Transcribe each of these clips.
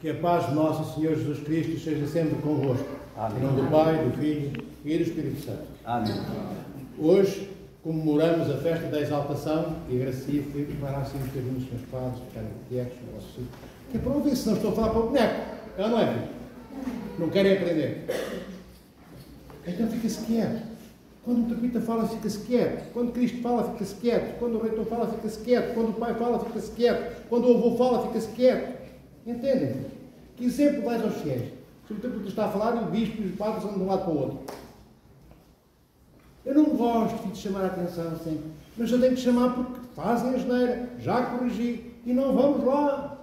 Que a paz de nosso Senhor Jesus Cristo esteja sempre convosco. Amém. Em nome do Pai, do Filho e do Espírito Santo. Amém. Hoje comemoramos a festa da exaltação e agradecia que preparar assim um bocadinho os seus padres, ficarem quietos no vosso sítio. Que é para ouvir, se não estou a falar para o boneco. É ou não é, filho? Não querem aprender? Então fica-se quieto. Quando o interpreta fala, fica-se quieto. Quando Cristo fala, fica-se quieto. Quando o reitor fala, fica-se quieto. Quando o pai fala, fica-se quieto. Quando o avô fala, fica-se quieto. Entendem? Que exemplo dais aos fiéis? Se o interpreta está a falar, o bispo e os padres andam de um lado para o outro. Eu não gosto de chamar a atenção sempre, mas eu tenho que chamar porque fazem a geneira, já corrigi, e não vamos lá.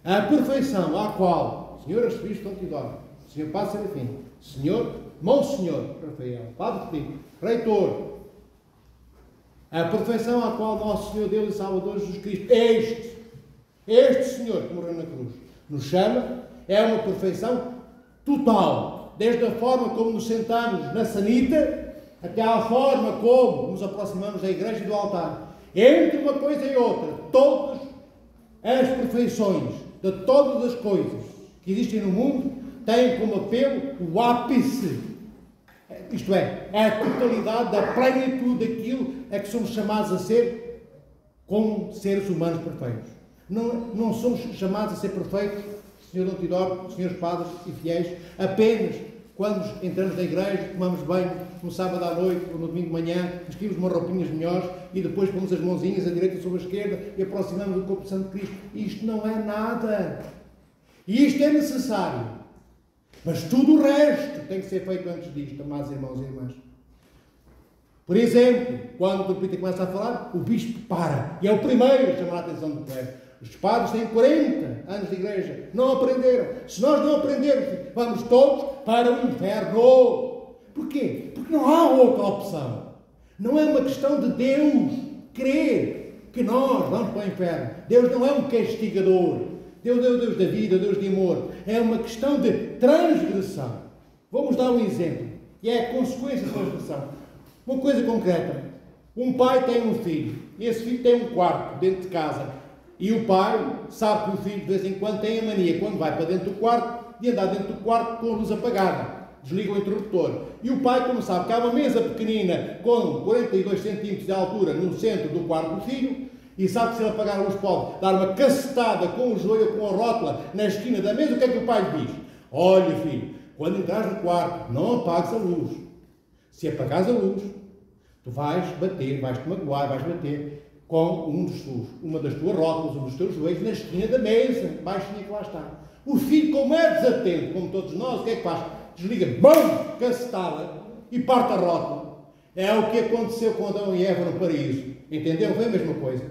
A perfeição à qual o Senhor Arcebispo de Antidório, o Senhor Padre Serafim, Senhor, Monsenhor Rafael, Padre Filipe, Reitor, a perfeição à qual nosso Senhor Deus e Salvador Jesus Cristo, este Senhor que morreu na cruz, nos chama, é uma perfeição total, desde a forma como nos sentamos na sanita, até à forma como nos aproximamos da igreja e do altar. Entre uma coisa e outra, todas as perfeições de todas as coisas que existem no mundo têm como apelo o ápice, isto é, a totalidade da plenitude daquilo a que somos chamados a ser como seres humanos perfeitos. Não somos chamados a ser perfeitos, Senhor Antidório, Senhores Padres e Fiéis, apenas quando entramos na igreja, tomamos banho no sábado à noite ou no domingo de manhã, vestimos umas roupinhas melhores e depois pomos as mãozinhas à direita sobre a esquerda e aproximamos do corpo santo de Cristo. Isto não é nada. E isto é necessário. Mas tudo o resto tem que ser feito antes disto, amados irmãos e irmãs. Por exemplo, quando o interpreta começa a falar, o bispo para. E é o primeiro a chamar a atenção do clero. Os padres têm 40 anos de igreja, não aprenderam. Se nós não aprendermos, vamos todos para o inferno. Porquê? Porque não há outra opção. Não é uma questão de Deus querer que nós vamos para o inferno. Deus não é um castigador. Deus é o Deus da vida, o Deus de amor. É uma questão de transgressão. Vamos dar um exemplo, que é a consequência da transgressão. Uma coisa concreta. Um pai tem um filho, e esse filho tem um quarto dentro de casa. E o pai sabe que o filho de vez em quando tem a mania, quando vai para dentro do quarto, de andar dentro do quarto com a luz apagada. Desliga o interruptor. E o pai, como sabe que há uma mesa pequenina com 42 centímetros de altura no centro do quarto do filho, e sabe que se ele apagar a luz pode dar uma cacetada com o joelho ou com a rótula na esquina da mesa, o que é que o pai diz? Olha, filho, quando entras no quarto, não apagues a luz. Se apagares a luz, tu vais bater, vais-te magoar, vais bater com uma das tuas rótulas, um dos teus joelhos, na esquina da mesa, baixinha que lá está. O filho, como é desatento, como todos nós, o que é que faz? Desliga, bum, cacetada, e parte a rótula. É o que aconteceu com Adão e Eva no paraíso. Entenderam? Foi a mesma coisa.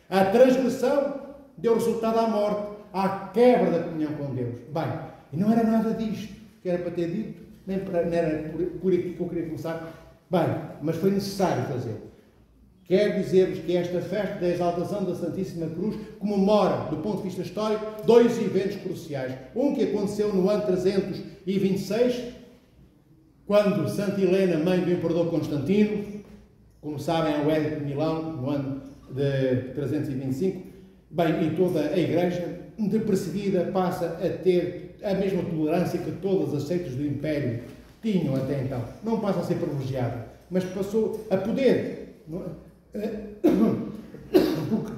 A transgressão deu resultado à morte, à quebra da comunhão com Deus. Bem, e não era nada disto que era para ter dito, nem era por aqui que eu queria começar. Bem, mas foi necessário fazê-lo. Quero dizer-vos que esta festa da exaltação da Santíssima Cruz comemora, do ponto de vista histórico, dois eventos cruciais. Um que aconteceu no ano 326, quando Santa Helena, mãe do Imperador Constantino, como sabem, é o Édito de Milão, no ano de 325, bem, e toda a Igreja, de perseguida, passa a ter a mesma tolerância que todas as seitas do Império tinham até então. Não passa a ser privilegiada, mas passou a poder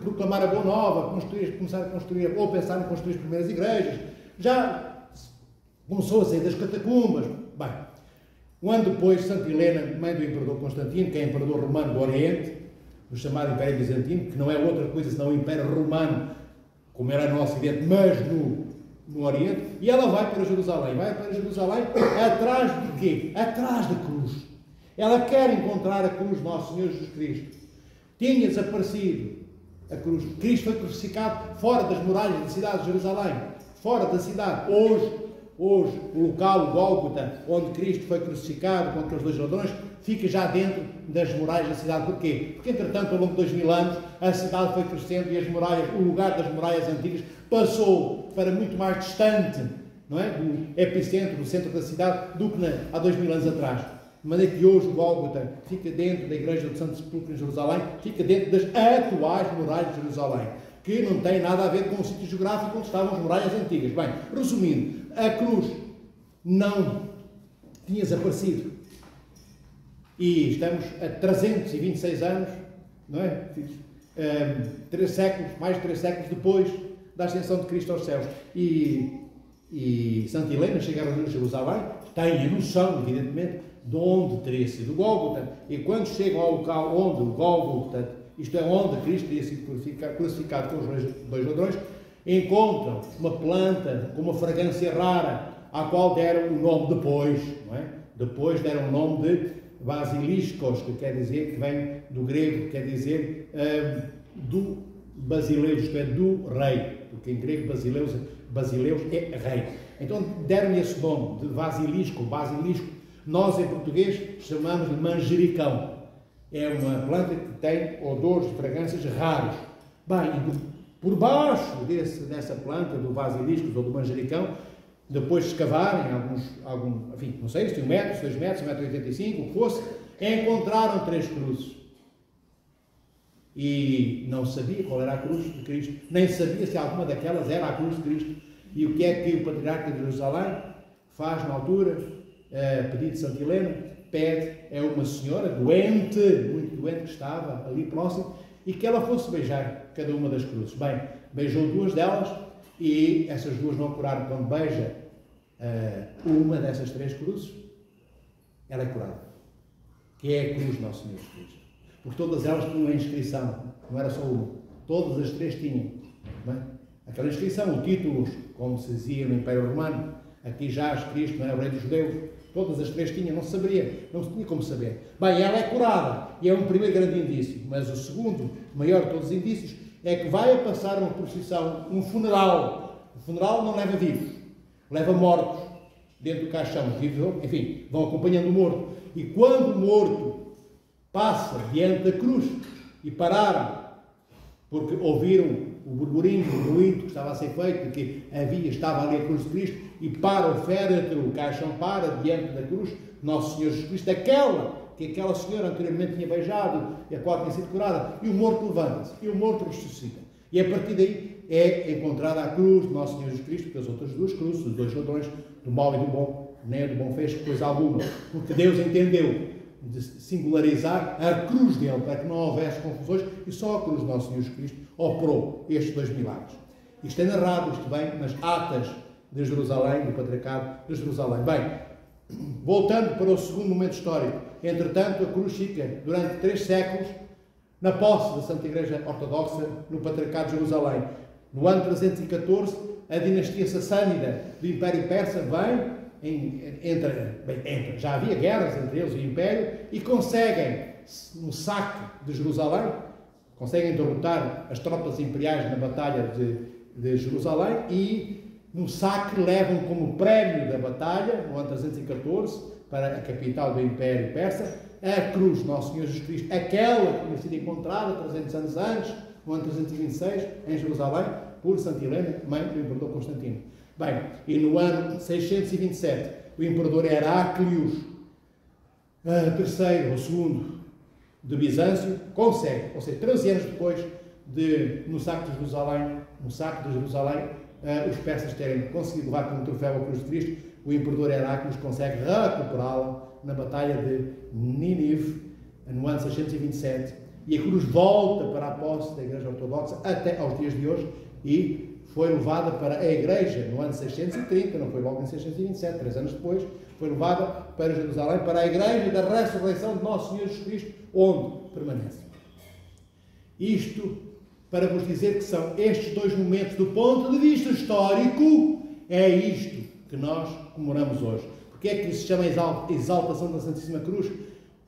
proclamar a boa nova, começar a construir, ou pensar em construir as primeiras igrejas. Já começou a sair das catacumbas. Bem, um ano depois, Santa Helena, mãe do Imperador Constantino, que é Imperador Romano do Oriente, do chamado Império Bizantino, que não é outra coisa senão o Império Romano, como era no Ocidente, mas no Oriente, e ela vai para Jerusalém. Vai para Jerusalém atrás de quê? Atrás da cruz. Ela quer encontrar a cruz de Nosso Senhor Jesus Cristo. Tinha desaparecido a cruz. Cristo foi crucificado fora das muralhas da cidade de Jerusalém. Fora da cidade. Hoje, o local, o Gólgota, onde Cristo foi crucificado com aqueles dois ladrões, fica já dentro das muralhas da cidade. Porquê? Porque, entretanto, ao longo de 2000 anos, a cidade foi crescendo e as muralhas, o lugar das muralhas antigas passou para muito mais distante, não é? Do epicentro, do centro da cidade, do que há 2000 anos atrás. De maneira que hoje o Gólgota fica dentro da Igreja do Santo Sepulcro em Jerusalém, fica dentro das atuais muralhas de Jerusalém. que não tem nada a ver com o sítio geográfico onde estavam as muralhas antigas. Bem, resumindo, a cruz não tinha desaparecido. E estamos a 326 anos, não é? 3 séculos, mais de 3 séculos depois da ascensão de Cristo aos céus. E Santa Helena chega a Jerusalém, tem a noção, evidentemente, de onde teria sido o Gólgota. E quando chegam ao local onde o Gólgota, isto é, onde Cristo teria sido crucificado com os dois ladrões, encontram uma planta com uma fragrância rara, à qual deram o nome depois, não é? Depois deram o nome de Basiliscos, que quer dizer, que vem do grego, quer dizer do Basileus, isto é, do rei, porque em grego Basileus é rei. Então deram-lhe esse nome de basilisco. Nós em português chamamos de manjericão. É uma planta que tem odores de fragrâncias raros. Bem, por baixo dessa planta, do basilisco ou do manjericão, depois de escavarem enfim, não sei, se tem 1 metro, 2 metros, 1,85 m, o que fosse, encontraram 3 cruzes. E não sabia qual era a cruz de Cristo, nem sabia se alguma daquelas era a cruz de Cristo. E o que é que o Patriarca de Jerusalém faz na altura? Pedido de Santa Helena, pede a uma senhora doente, muito doente, que estava ali próximo, e que ela fosse beijar cada uma das cruzes. Bem, beijou 2 delas, e essas 2 não curaram. Quando beija uma dessas 3 cruzes, ela é curada, que é a cruz de Nosso Senhor Jesus Cristo. Porque todas elas tinham a inscrição, não era só uma, todas as 3 tinham. Bem, aquela inscrição, o títulos, como se dizia no Império Romano, aqui jaz Cristo, não é o Rei dos Judeus, todas as 3 tinham, não se tinha como saber. Bem, ela é curada, e é um primeiro grande indício, mas o segundo, maior de todos os indícios, é que vai a passar uma procissão, um funeral. O funeral não leva vivos, leva mortos dentro do caixão. Os vivos, enfim, vão acompanhando o morto. E quando o morto passa diante da cruz e pararam, porque ouviram o burburinho, o ruído que estava a ser feito, que estava ali a cruz de Cristo, e para o féretro, o caixão para diante da cruz, Nosso Senhor Jesus Cristo, que aquela senhora anteriormente tinha beijado e a qual tinha sido curada, e o morto levanta-se, e o morto ressuscita. E a partir daí é encontrada a cruz de Nosso Senhor Jesus Cristo, porque as outras 2 cruzes, dos 2 ladrões, do mau e do bom, nem a do bom fez coisa alguma, porque Deus entendeu de singularizar a cruz dele, para que não houvesse confusões, e só a cruz de Nosso Senhor Jesus Cristo operou estes 2 milagres. Isto é narrado, isto vem nas atas de Jerusalém, do Patriarcado de Jerusalém. Bem, voltando para o segundo momento histórico, entretanto a cruz fica durante 3 séculos na posse da Santa Igreja Ortodoxa no Patriarcado de Jerusalém. No ano 314, a dinastia sassânida do Império Persa entra. Já havia guerras entre eles e o Império, e conseguem, no saque de Jerusalém, conseguem derrotar as tropas imperiais na Batalha de Jerusalém, e no saque levam como prémio da batalha, no ano 314, para a capital do Império Persa, a cruz de Nosso Senhor Jesus Cristo, aquela que tinha sido encontrada 300 anos antes, no ano 326, em Jerusalém, por Santa Helena, mãe do imperador Constantino. Bem, e no ano 627, o imperador Heráclius III, ou segundo, de Bizâncio, consegue, ou seja, 13 anos depois, no saque de Jerusalém, os persas terem conseguido levar como troféu a cruz de Cristo, o imperador Heráclius consegue recuperá-la na Batalha de Nínive, no ano 627, e a cruz volta para a posse da Igreja Ortodoxa até aos dias de hoje, e foi levada para a Igreja no ano 630, não foi logo em 627, 3 anos depois, foi levada para Jerusalém, para a Igreja da Ressurreição de Nosso Senhor Jesus Cristo, onde permanece. Isto para vos dizer que são estes 2 momentos, do ponto de vista histórico, é isto que nós comemoramos hoje. Porque é que se chama exaltação da Santíssima Cruz?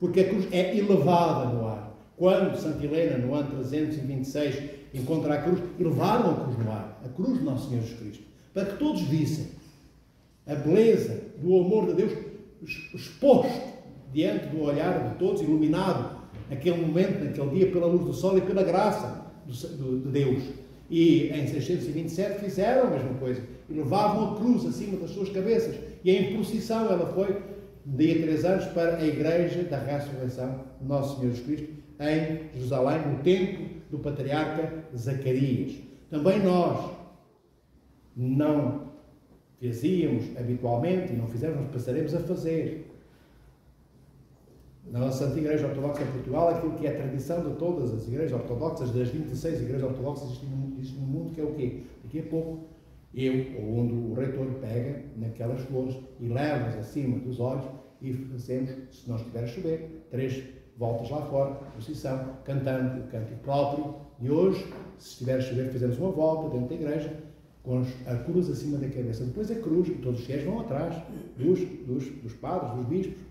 Porque a cruz é elevada no ar. Quando Santa Helena, no ano 326, encontra a cruz, elevaram a cruz no ar, a cruz de Nosso Senhor Jesus Cristo, para que todos vissem a beleza do amor de Deus exposto diante do olhar de todos, iluminado naquele momento, naquele dia, pela luz do sol e pela graça de Deus. E em 627 fizeram a mesma coisa, e levavam a cruz acima das suas cabeças, e em procissão ela foi, dia 3 anos, para a Igreja da Ressurreição de Nosso Senhor Jesus Cristo, em Jerusalém, no templo do Patriarca Zacarias. também nós não fazíamos habitualmente e não fizemos, mas passaremos a fazer. Na nossa antiga Igreja Ortodoxa em Portugal, aquilo que é a tradição de todas as igrejas ortodoxas, das 26 igrejas ortodoxas existem no mundo, que é o quê? Daqui a pouco, eu ou onde o reitor pega naquelas flores e leva-as acima dos olhos e fazemos, se não estiver a chover, 3 voltas lá fora, procissão, cantando o cântico próprio. E hoje, se estiver a chover, fazemos uma volta dentro da igreja com a cruz acima da cabeça. Depois a cruz, e todos os fiéis vão atrás dos padres, dos bispos.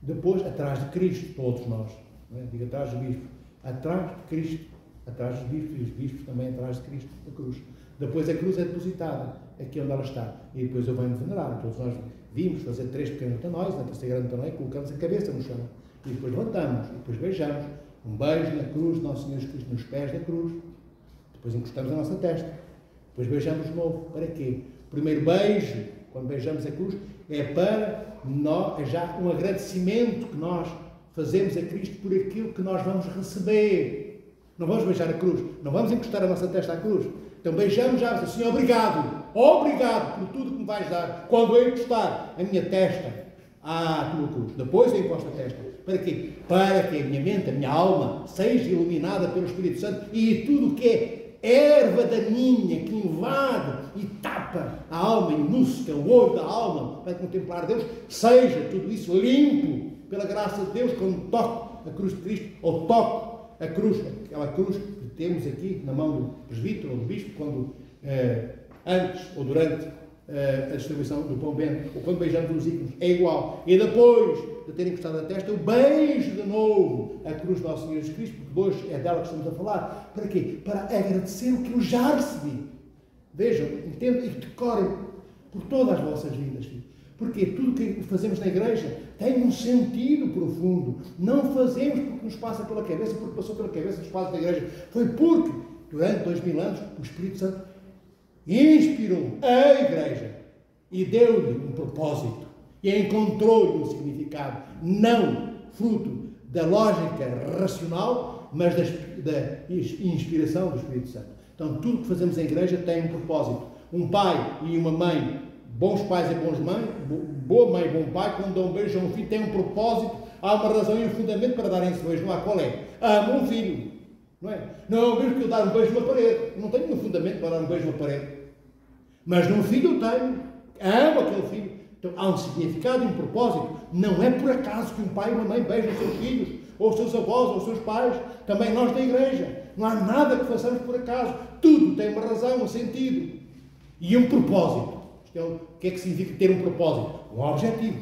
Depois, atrás de Cristo, todos nós, não é? Digo atrás do bispo, atrás de Cristo, atrás dos bispos, e os bispos também atrás de Cristo, da cruz. Depois a cruz é depositada, aqui onde ela está, e depois eu venho venerar. Todos nós vimos fazer 3 pequenos tanões, na terceira grande tanões, colocamos a cabeça no chão, e depois levantamos, e depois beijamos, um beijo na cruz, Nosso Senhor Jesus Cristo nos pés da cruz, depois encostamos a nossa testa, depois beijamos de novo. Para quê? O primeiro beijo, quando beijamos a cruz, é para nós, é já um agradecimento que nós fazemos a Cristo por aquilo que nós vamos receber. Não vamos beijar a cruz, não vamos encostar a nossa testa à cruz. Então beijamos já, Senhor, obrigado por tudo que me vais dar, quando eu encostar a minha testa à tua cruz. Depois eu encosto a testa. Para quê? Para que a minha mente, a minha alma, seja iluminada pelo Espírito Santo e tudo o que é erva daninha que invade e tapa a alma, enusca o olho da alma para contemplar Deus, seja tudo isso limpo pela graça de Deus, quando toco a cruz de Cristo, ou toco a cruz, aquela cruz que temos aqui na mão do presbítero ou do bispo, quando antes ou durante a distribuição do pão bento, ou quando beijamos os ícones, é igual. E depois de ter encostado a testa, eu beijo de novo a cruz do nosso Senhor Jesus Cristo, porque hoje é dela que estamos a falar. Para quê? Para agradecer o que eu já recebi. Vejam, entendam e decorem por todas as vossas vidas, filhos. Porque tudo o que fazemos na igreja tem um sentido profundo. Não fazemos porque nos passa pela cabeça, porque passou pela cabeça dos padres da igreja. Foi porque, durante 2000 anos, o Espírito Santo inspirou a igreja e deu-lhe um propósito e encontrou-lhe um significado, não fruto da lógica racional, mas da inspiração do Espírito Santo. Então, tudo que fazemos em igreja tem um propósito. Um pai e uma mãe, bons pais e bons mães, boa mãe e bom pai, quando dão um beijo a um filho, tem um propósito, há uma razão e um fundamento para darem esse beijo. Não há qual é? Amo um filho. Não é? Não é o mesmo que eu dar um beijo na parede. Eu não tenho nenhum fundamento para dar um beijo na parede. Mas num filho eu tenho. Amo aquele filho. Então há um significado e um propósito. Não é por acaso que um pai e uma mãe beijam os seus filhos, ou os seus avós, ou os seus pais. Também nós da igreja. Não há nada que façamos por acaso. Tudo tem uma razão, um sentido. E um propósito. O que é que significa ter um propósito? Um objetivo.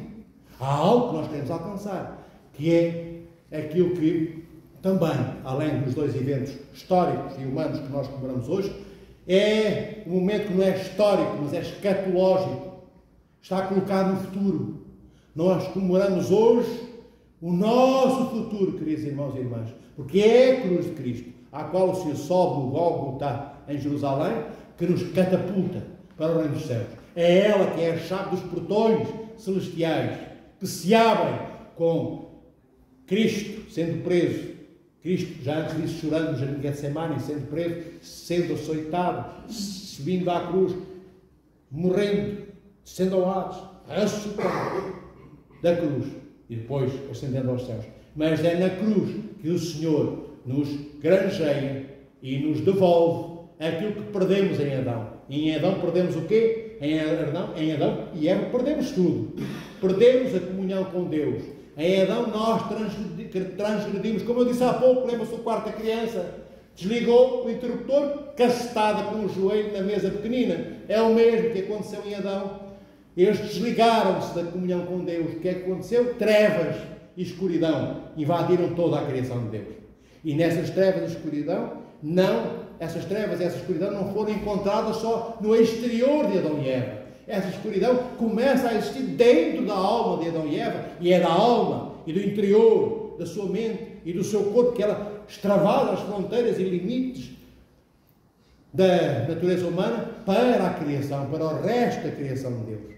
Há algo que nós queremos alcançar. Que é aquilo que também, além dos 2 eventos históricos e humanos que nós comemoramos hoje, é um momento que não é histórico, mas é escatológico. Está colocado no futuro. Nós comemoramos hoje o nosso futuro, queridos irmãos e irmãs, porque é a cruz de Cristo, à qual o Senhor sobe no Gólgota em Jerusalém, que nos catapulta para o reino dos céus. É ela que é a chave dos portões celestiais, que se abrem com Cristo sendo preso. Cristo, já antes disso, chorando no jardim de Getsemane, sendo preso, sendo açoitado, subindo à cruz, morrendo, descendo ao Hades, ressuscitando da cruz e depois ascendendo aos céus. Mas é na cruz que o Senhor nos granjeia e nos devolve aquilo que perdemos em Adão. E em Adão perdemos o quê? Em Adão e Eva perdemos tudo. Perdemos a comunhão com Deus. Em Adão nós transgredimos, como eu disse há pouco, lembra-se do quarto da criança, desligou o interruptor, castada com o joelho na mesa pequenina. É o mesmo que aconteceu em Adão. Eles desligaram-se da comunhão com Deus. O que é que aconteceu? Trevas e escuridão invadiram toda a criação de Deus. E nessas trevas e escuridão, essas trevas e essa escuridão não foram encontradas só no exterior de Adão e Eva. Essa escuridão começa a existir dentro da alma de Adão e Eva, e é da alma e do interior da sua mente e do seu corpo que ela extravasa as fronteiras e limites da natureza humana para a criação, para o resto da criação de Deus.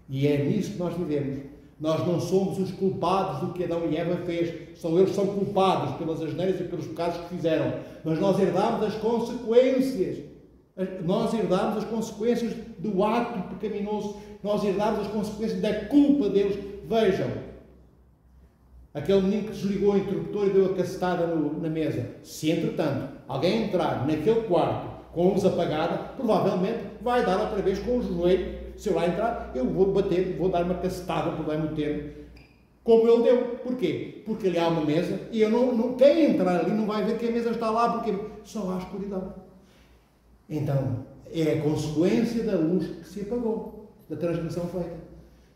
E é nisso que nós vivemos. Nós não somos os culpados do que Adão e Eva fez. São eles que são culpados pelas asneiras e pelos pecados que fizeram. Mas nós herdamos as consequências Nós herdamos as consequências do ato pecaminoso. Nós herdamos as consequências da culpa deles. Vejam, aquele menino que desligou o interruptor e deu a cacetada na mesa. Se, entretanto, alguém entrar naquele quarto com a luz apagada, provavelmente vai dar outra vez com o joelho. Se eu lá entrar, eu vou bater, vou dar uma cacetada, por bem o termo, como ele deu. Porquê? Porque ali há uma mesa e quem entrar ali não vai ver que a mesa está lá, porque só há escuridão. Então, é a consequência da luz que se apagou, da transgressão feita.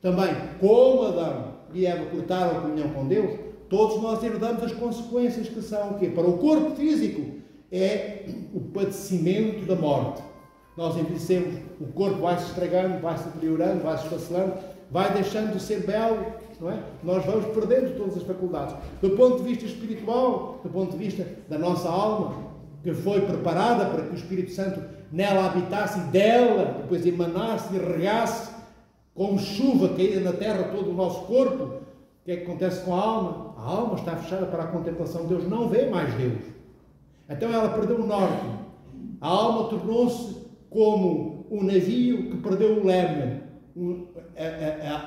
Também, como Adão e Eva cortaram a comunhão com Deus, todos nós herdamos as consequências que são o quê? Para o corpo físico, é o padecimento da morte. Nós envelhecemos, o corpo vai se estragando, vai se deteriorando, vai se esfacelando, vai deixando de ser belo, não é? Nós vamos perdendo todas as faculdades. Do ponto de vista espiritual, do ponto de vista da nossa alma, que foi preparada para que o Espírito Santo nela habitasse e dela depois emanasse e regasse como chuva caída na terra todo o nosso corpo. O que é que acontece com a alma? A alma está fechada para a contemplação de Deus, não vê mais Deus. Então ela perdeu o norte. A alma tornou-se como um navio que perdeu o leme.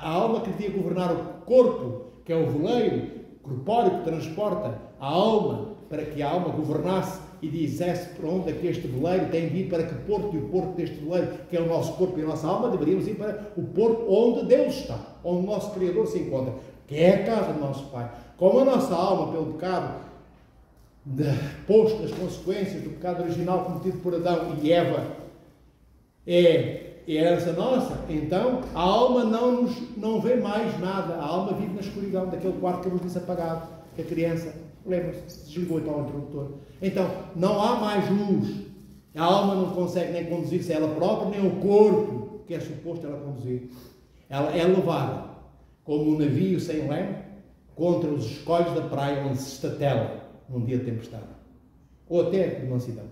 A alma que devia governar o corpo, que é o veleiro corpóreo que transporta a alma, para que a alma governasse e dissesse para onde é que este veleiro tem de ir, para que porto, e o porto deste veleiro, que é o nosso corpo e a nossa alma, deveríamos ir para o porto onde Deus está, onde o nosso Criador se encontra, que é a casa do nosso Pai. Como a nossa alma, pelo pecado, posto as consequências do pecado original cometido por Adão e Eva, é herança nossa, então a alma não vê mais nada. A alma vive na escuridão daquele quarto que eu vos disse apagado, que a criança, lembra-se, desligou então o interruptor. Então não há mais luz. A alma não consegue nem conduzir-se ela própria, nem o corpo que é suposto ela conduzir. Ela é levada como um navio sem leme contra os escolhos da praia onde se estatela num dia de tempestade, ou até de mansidão.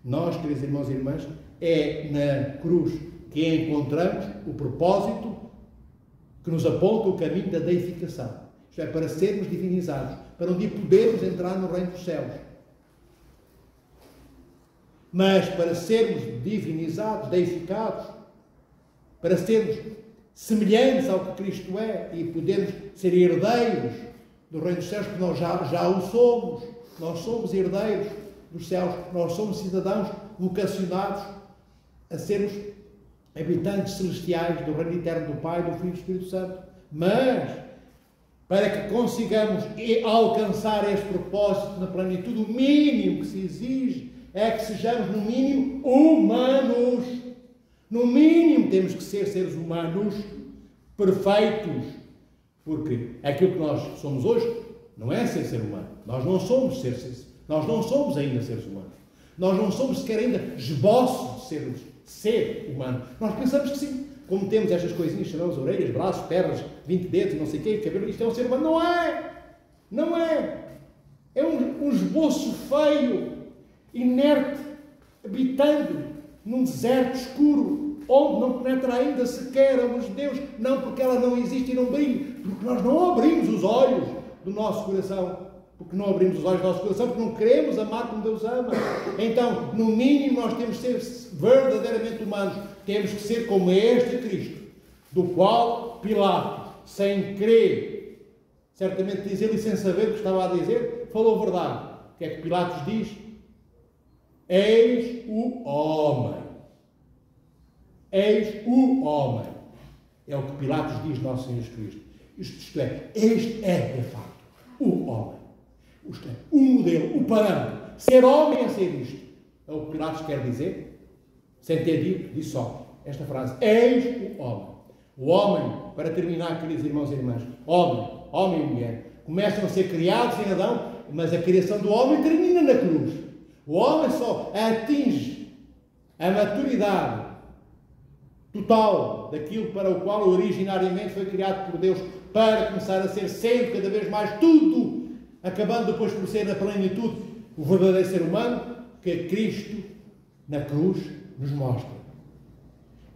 Nós, queridos irmãos e irmãs, é na cruz que encontramos o propósito que nos aponta o caminho da deificação. Isto é, para sermos divinizados, para um dia podermos entrar no reino dos céus. Mas para sermos divinizados, deificados, para sermos semelhantes ao que Cristo é e podermos ser herdeiros do reino dos céus, que nós já o somos. Nós somos herdeiros dos céus, nós somos cidadãos vocacionados a sermos habitantes celestiais do reino eterno do Pai, do Filho e do Espírito Santo. Mas, para que consigamos alcançar este propósito na plenitude, o mínimo que se exige é que sejamos, no mínimo, humanos. No mínimo, temos que ser seres humanos perfeitos. Porque aquilo que nós somos hoje não é ser humano. Nós não somos nós não somos ainda seres humanos. Nós não somos sequer ainda esboços de sermos ser humano. Nós pensamos que sim. Como temos estas coisinhas, chamamos orelhas, braços, pernas, 20 dedos, não sei o quê, cabelo, isto é um ser humano. Não é! Não é! É um esboço feio, inerte, habitando num deserto escuro, onde não penetra ainda sequer a luz de Deus, não porque ela não existe e não brilha, porque nós não abrimos os olhos do nosso coração, porque não abrimos os olhos do nosso coração, porque não queremos amar como Deus ama. Então, no mínimo, nós temos que ser verdadeiramente humanos, temos que ser como este Cristo, do qual Pilatos, sem querer, certamente dizer e sem saber o que estava a dizer, falou a verdade. O que é que Pilatos diz? Eis o homem. Eis o homem. É o que Pilatos diz, nosso Senhor Jesus Cristo. Isto é, este é, de facto, o homem. Isto é, o modelo, o parâmetro. Ser homem é ser isto. É o que Pilatos quer dizer. Sem ter dito, diz só esta frase. Eis o homem. O homem, para terminar, queridos irmãos e irmãs, homem e mulher, começam a ser criados em Adão, mas a criação do homem termina na cruz. O homem só atinge a maturidade total daquilo para o qual originariamente foi criado por Deus, para começar a ser sempre, cada vez mais, tudo, acabando depois por ser na plenitude o verdadeiro ser humano, que Cristo na cruz nos mostra.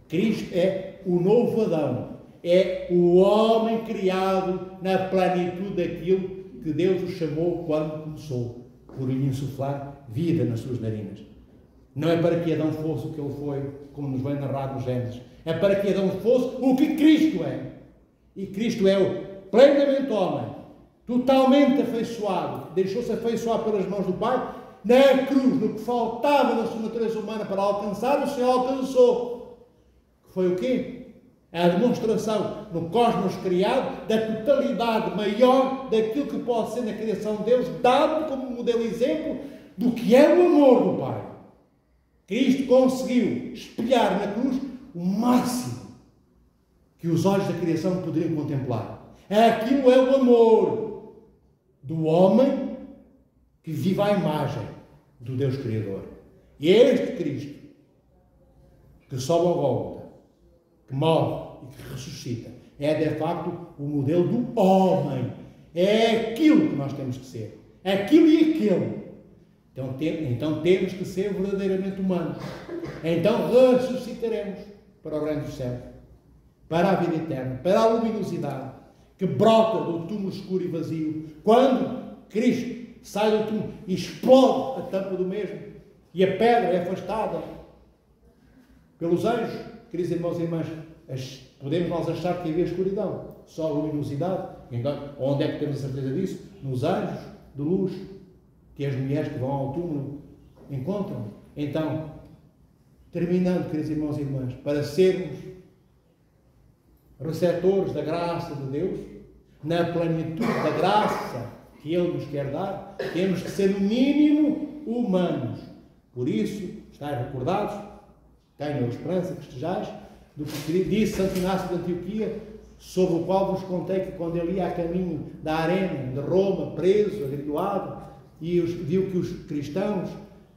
Cristo é o novo Adão, é o homem criado na plenitude daquilo que Deus o chamou quando começou, por lhe insuflar vida nas suas narinas. Não é para que Adão fosse o que ele foi, como nos vem narrado no Gênesis. É para que Adão fosse o que Cristo é. E Cristo é o plenamente homem, totalmente afeiçoado, deixou-se afeiçoar pelas mãos do Pai, na cruz, no que faltava na sua natureza humana para alcançar, o Senhor alcançou. Que foi o quê? É a demonstração no cosmos criado da totalidade maior daquilo que pode ser na criação de Deus, dado como modelo e exemplo do que é o amor do Pai. Cristo conseguiu espelhar na cruz o máximo que os olhos da criação poderiam contemplar. Aquilo é o amor do homem que vive à imagem do Deus Criador. E é este Cristo que sobe ao Gólgota, que morre e que ressuscita. É, de facto, o modelo do homem. É aquilo que nós temos que ser. Aquilo e aquele. Então temos que ser verdadeiramente humanos. Então ressuscitaremos para o reino dos céus, para a vida eterna, para a luminosidade que brota do túmulo escuro e vazio. Quando Cristo sai do túmulo e explode a tampa do mesmo e a pedra é afastada pelos anjos, queridos irmãos e irmãs, podemos nós achar que havia escuridão, só a luminosidade. Então, onde é que temos a certeza disso? Nos anjos de luz que as mulheres que vão ao túmulo encontram. Então, terminando, queridos irmãos e irmãs, para sermos receptores da graça de Deus, na plenitude da graça que Ele nos quer dar, temos que ser, no mínimo, humanos. Por isso, estáis recordados, tenham a esperança que estejais, do que disse Santo Inácio de Antioquia, sobre o qual vos contei que quando ele ia a caminho da arena de Roma, preso, agrilhoado, e viu que os cristãos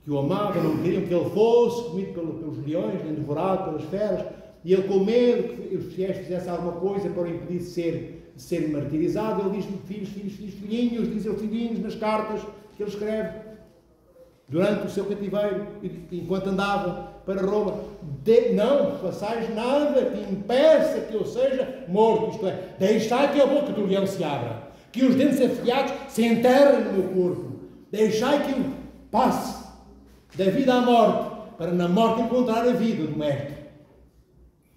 que o amavam não queriam que ele fosse comido pelos leões, nem devorado pelas feras, e ele, com medo que os fiéis fizessem alguma coisa para o impedir de ser martirizado, ele diz: filhinhos, diz ele filhinhos nas cartas que ele escreve durante o seu cativeiro, enquanto andava para Roma: não façais nada que impeça que eu seja morto, isto é, deixai que a boca do leão se abra, que os dentes afiados se enterrem no meu corpo, deixai que eu passe da vida à morte, para na morte encontrar a vida do Mestre.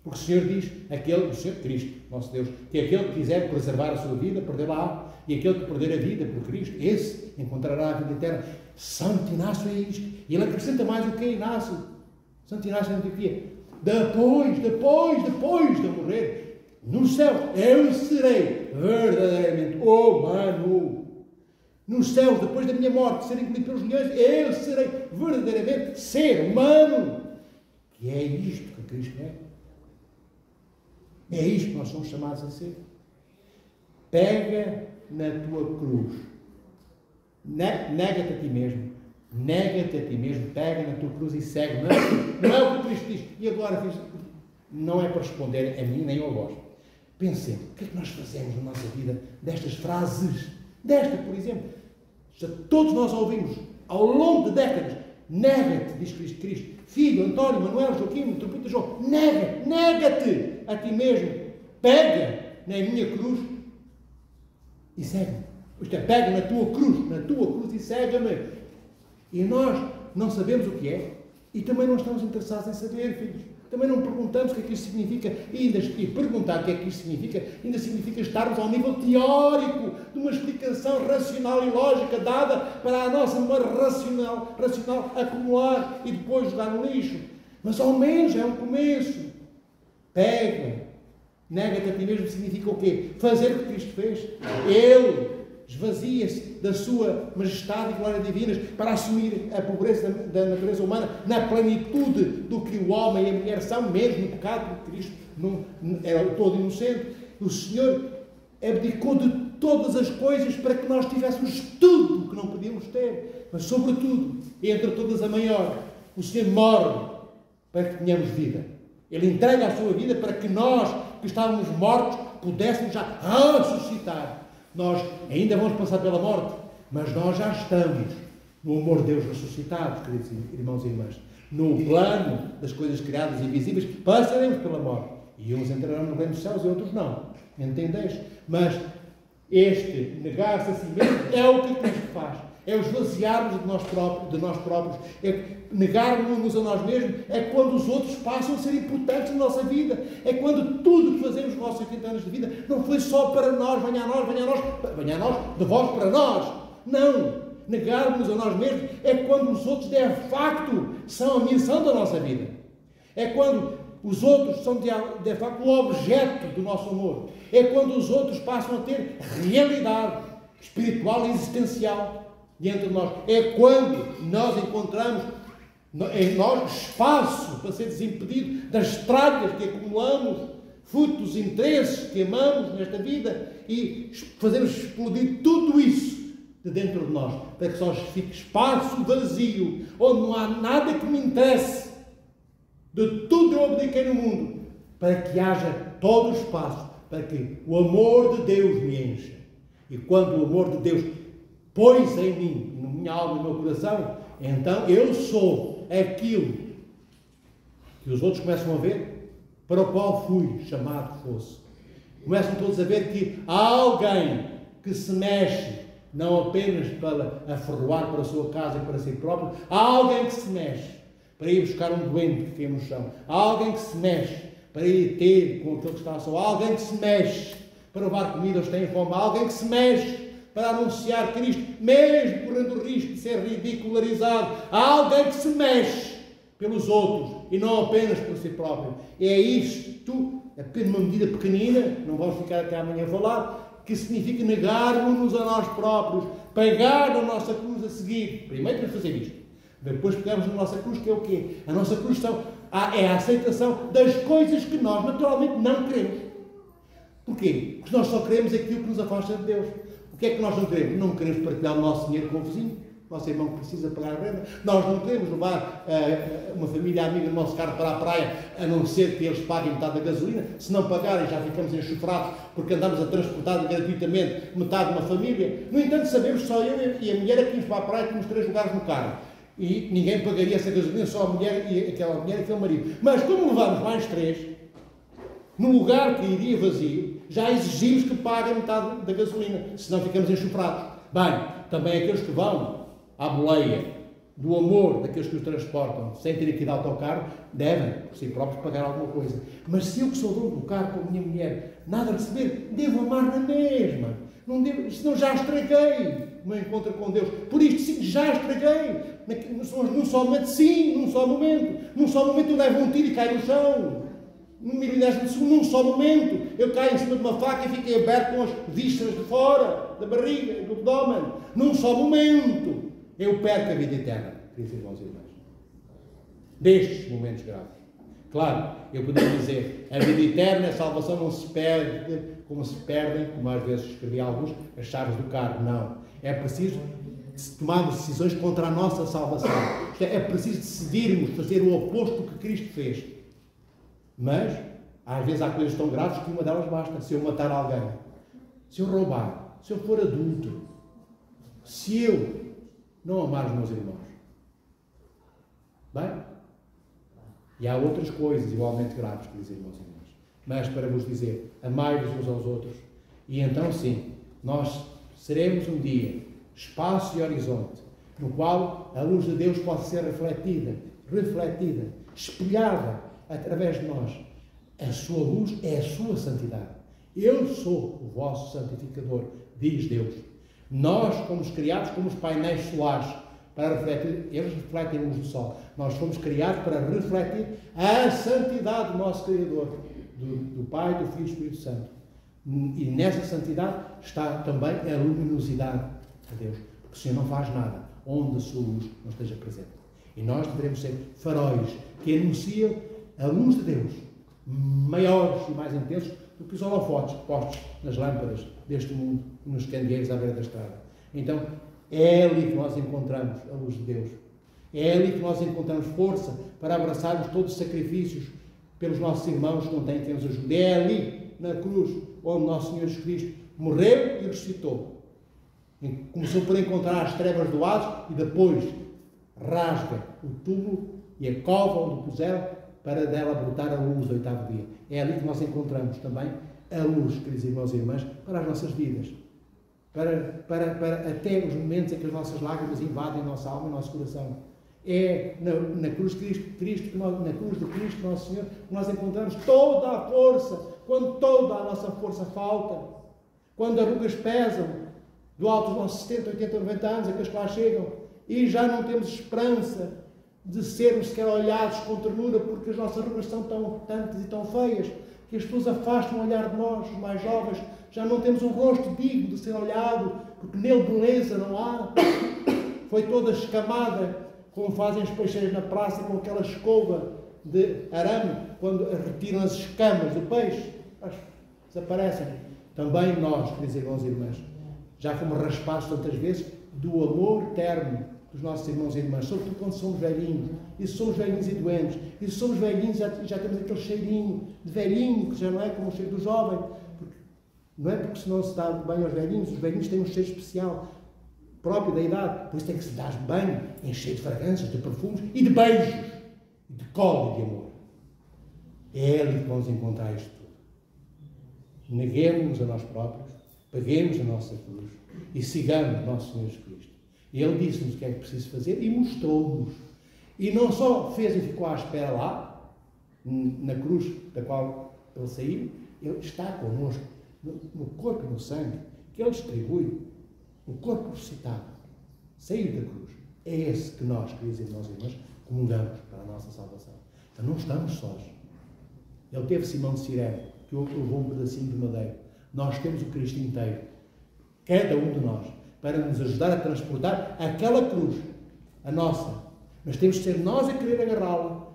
Porque o Senhor diz, o Senhor Cristo, nosso Deus, que aquele que quiser preservar a sua vida, perdê-la, e aquele que perder a vida por Cristo, esse encontrará a vida eterna. Santo Inácio é isto. E ele acrescenta mais o que é Inácio. Santo Inácio é o que depois de morrer, no céu, eu serei verdadeiramente humano. Nos céus, depois da minha morte, serem engolido pelos leões, eu serei verdadeiramente ser humano. Que é isto que Cristo é. É isto que nós somos chamados a ser. Pega na tua cruz. Nega-te a ti mesmo. Nega-te a ti mesmo. Pega na tua cruz e segue. Não é o que Cristo diz. E agora, não é para responder a mim nem ao vós. Pensem, o que é que nós fazemos na nossa vida destas frases? Desta, por exemplo. Todos nós ouvimos ao longo de décadas. Nega-te, diz Cristo. Filho, António, Manuel, Joaquim, Trompeta, João. Nega-te a ti mesmo. Pega na minha cruz e segue-me. Isto é, pega na tua cruz e segue-me. E nós não sabemos o que é e também não estamos interessados em saber, filhos. Também não perguntamos o que é que isto significa. E perguntar o que é que isto significa ainda significa estarmos ao nível teórico de uma explicação racional e lógica dada para a nossa memória racional acumular e depois jogar no lixo. Mas ao menos é um começo. Pega. Nega-te a ti mesmo significa o quê? Fazer o que Cristo fez. Ele esvazia-se da sua majestade e glória divinas para assumir a pobreza da natureza humana na plenitude do que o homem e a mulher são, mesmo no pecado, porque Cristo não era todo inocente. O Senhor abdicou de todas as coisas para que nós tivéssemos tudo o que não podíamos ter, mas sobretudo, entre todas a maior, o Senhor morre para que tenhamos vida. Ele entrega a sua vida para que nós, que estávamos mortos, pudéssemos já ressuscitar. Nós ainda vamos passar pela morte, mas nós já estamos no amor de Deus ressuscitado, queridos irmãos e irmãs. No plano das coisas criadas e invisíveis, passaremos pela morte. E uns entrarão no reino dos céus e outros não. Entendeis? Mas este negar-se a si mesmo é o que Cristo faz. é o esvaziarmos de nós próprios, é negarmos-nos a nós mesmos, é quando os outros passam a ser importantes na nossa vida, é quando tudo que fazemos nos nossos 80 anos de vida não foi só para nós, venha a nós, de vós para nós. Não! Negarmos a nós mesmos é quando os outros de facto são a missão da nossa vida. É quando os outros são de facto o objeto do nosso amor. É quando os outros passam a ter realidade espiritual e existencial diante de nós. É quando nós encontramos em nós espaço para ser desimpedido das tralhas que acumulamos, fruto dos interesses que amamos nesta vida, e fazemos explodir tudo isso de dentro de nós, para que só fique espaço vazio, onde não há nada que me interesse. De tudo eu abdiquei no mundo, para que haja todo o espaço, para que o amor de Deus me encha. E quando o amor de Deus pôs em mim, na minha alma e no meu coração, então eu sou aquilo que os outros começam a ver, para o qual fui chamado que fosse. Começam todos a ver que há alguém que se mexe, não apenas para aferroar para a sua casa e para si próprio, há alguém que se mexe para ir buscar um doente que caiu no chão, há alguém que se mexe para ir ter com aquele que está só, há alguém que se mexe para levar comida aos que têm fome, há alguém que se mexe para anunciar Cristo, mesmo correndo o risco de ser ridicularizado, há alguém que se mexe pelos outros e não apenas por si próprio. É isto, uma medida pequenina, não vamos ficar até amanhã a falar, que significa negarmos-nos a nós próprios, pegar a nossa cruz a seguir. Primeiro para fazer isto. Depois pegamos a nossa cruz, que é o quê? A nossa cruz é a aceitação das coisas que nós naturalmente não queremos. Porquê? Porque nós só queremos aquilo que nos afasta de Deus. O que é que nós não queremos? Não queremos partilhar o nosso dinheiro com o vizinho, nosso irmão que precisa pagar a renda. Nós não queremos levar uma família amiga do nosso carro para a praia, a não ser que eles paguem metade da gasolina. Se não pagarem, já ficamos enxofrados, porque andamos a transportar gratuitamente metade de uma família. No entanto, sabemos que só eu e a mulher é que íamos para a praia e temos 3 lugares no carro. E ninguém pagaria essa gasolina, só a mulher e aquela mulher e aquele marido. Mas como levamos mais 3, no lugar que iria vazio, já exigimos que paguem metade da gasolina, senão ficamos enxofrados. Bem, também aqueles que vão à boleia do amor daqueles que os transportam, sem terem que ir de autocarro, devem, por si próprios, pagar alguma coisa. Mas se eu que sou dono do carro com a minha mulher, nada a receber, devo amar na mesma. Não devo, senão já estraguei o meu encontro com Deus. Por isto, sim, já estraguei. Num só momento, sim, num só momento. Num só momento eu levo um tiro e caio no chão. Num milésimo de segundo, num só momento, eu caio em cima de uma faca e fiquei aberto com as vísceras de fora, da barriga, do abdômen. Num só momento, eu perco a vida eterna, queridos irmãos e irmãs. Destes momentos graves. Claro, eu poderia dizer, a vida eterna, a salvação não se perde como se perdem, como às vezes escrevi alguns, as chaves do carro. Não. É preciso tomarmos decisões contra a nossa salvação. É preciso decidirmos fazer o oposto do que Cristo fez. Mas, às vezes há coisas tão graves que uma delas basta. Se eu matar alguém, se eu roubar, se eu for adulto, se eu não amar os meus irmãos. Bem? E há outras coisas igualmente graves, queridos irmãos e irmãs. Mas para vos dizer, amai-vos uns aos outros. E então sim, nós seremos um dia espaço e horizonte, no qual a luz de Deus pode ser refletida, espelhada através de nós. A sua luz é a sua santidade. Eu sou o vosso santificador, diz Deus. Nós fomos criados como os painéis solares, para refletir, eles refletem a luz do sol. Nós fomos criados para refletir a santidade do nosso Criador, do Pai, do Filho e do Espírito Santo. E nessa santidade está também a luminosidade de Deus. Porque o Senhor não faz nada onde a sua luz não esteja presente. E nós devemos ser faróis que anunciam a luz de Deus, maiores e mais intensos do que os holofotes postos nas lâmpadas deste mundo, nos candeeiros à beira da estrada. Então, é ali que nós encontramos a luz de Deus. É ali que nós encontramos força para abraçarmos todos os sacrifícios pelos nossos irmãos que não têm quem nos ajude. É ali, na cruz, onde nosso Senhor Jesus Cristo morreu e ressuscitou. Começou por encontrar as trevas do Hades e depois rasga o túmulo e a cova onde o puseram para dela brotar a luz do 8º dia. É ali que nós encontramos também a luz, queridos irmãos e irmãs, para as nossas vidas. para até os momentos em que as nossas lágrimas invadem a nossa alma e o nosso coração. É na cruz de Cristo, na cruz de Cristo, nosso Senhor, que nós encontramos toda a força, quando toda a nossa força falta, quando as rugas pesam, do alto dos nossos 70, 80, 90 anos, aqueles que lá chegam, e já não temos esperança de sermos sequer olhados com ternura, porque as nossas rugas são tão tantas e tão feias, que as pessoas afastam o olhar de nós, os mais jovens, já não temos um rosto digno de ser olhado, porque nele beleza não há. Foi toda escamada, como fazem os peixeiros na praça, com aquela escova de arame, quando retiram as escamas do peixe, desaparecem. Também nós, queridos irmãos e irmãs, já fomos raspados tantas vezes do amor terno dos nossos irmãos e irmãs, sobretudo quando somos velhinhos, e se somos velhinhos e doentes, e se somos velhinhos já temos aquele cheirinho de velhinho, que já não é como o cheiro do jovem, não é porque se não se dá bem aos velhinhos, os velhinhos têm um cheiro especial, próprio da idade, por isso tem que se dar bem, encher de fragrâncias, de perfumes e de beijos, de colo e de amor. É ali que vamos encontrar isto tudo. Neguemos-nos a nós próprios, paguemos a nossa cruz e sigamos nosso Senhor Jesus Cristo. E Ele disse-nos o que é que preciso fazer e mostrou-nos. E não só fez e ficou à espera lá, na cruz da qual Ele saiu, Ele está connosco, no corpo e no sangue, que Ele distribui. O corpo ressuscitado, sair da cruz, é esse que nós, queridos irmãos e irmãs, comungamos para a nossa salvação. Então não estamos sós. Ele teve Simão de Cirene, que levou um pedacinho de madeira. Nós temos o Cristo inteiro, cada um de nós, para nos ajudar a transportar aquela cruz, a nossa. Mas temos de ser nós a querer agarrá-la,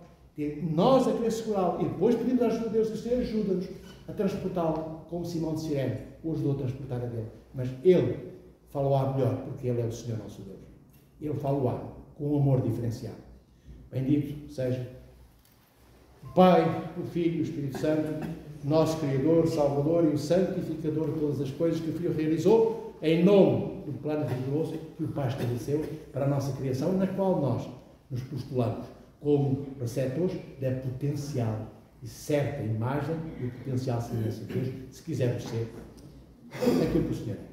nós a querer segurá-la, e depois pedimos a ajuda de Deus, e o Senhor ajuda-nos a transportá-la, como Simão de Cirene o ajudou a transportar a dele. Mas Ele fala-o melhor, porque Ele é o Senhor nosso Deus. Ele fala-o com um amor diferenciado. Bendito seja o Pai, o Filho e o Espírito Santo, nosso Criador, Salvador e o Santificador de todas as coisas, que o Filho realizou em nome do plano rigoroso que o Pai estabeleceu para a nossa criação, na qual nós nos postulamos como receptores da potencial e certa imagem e potencial semelhança de Deus, se quisermos ser aquilo que o Senhor é.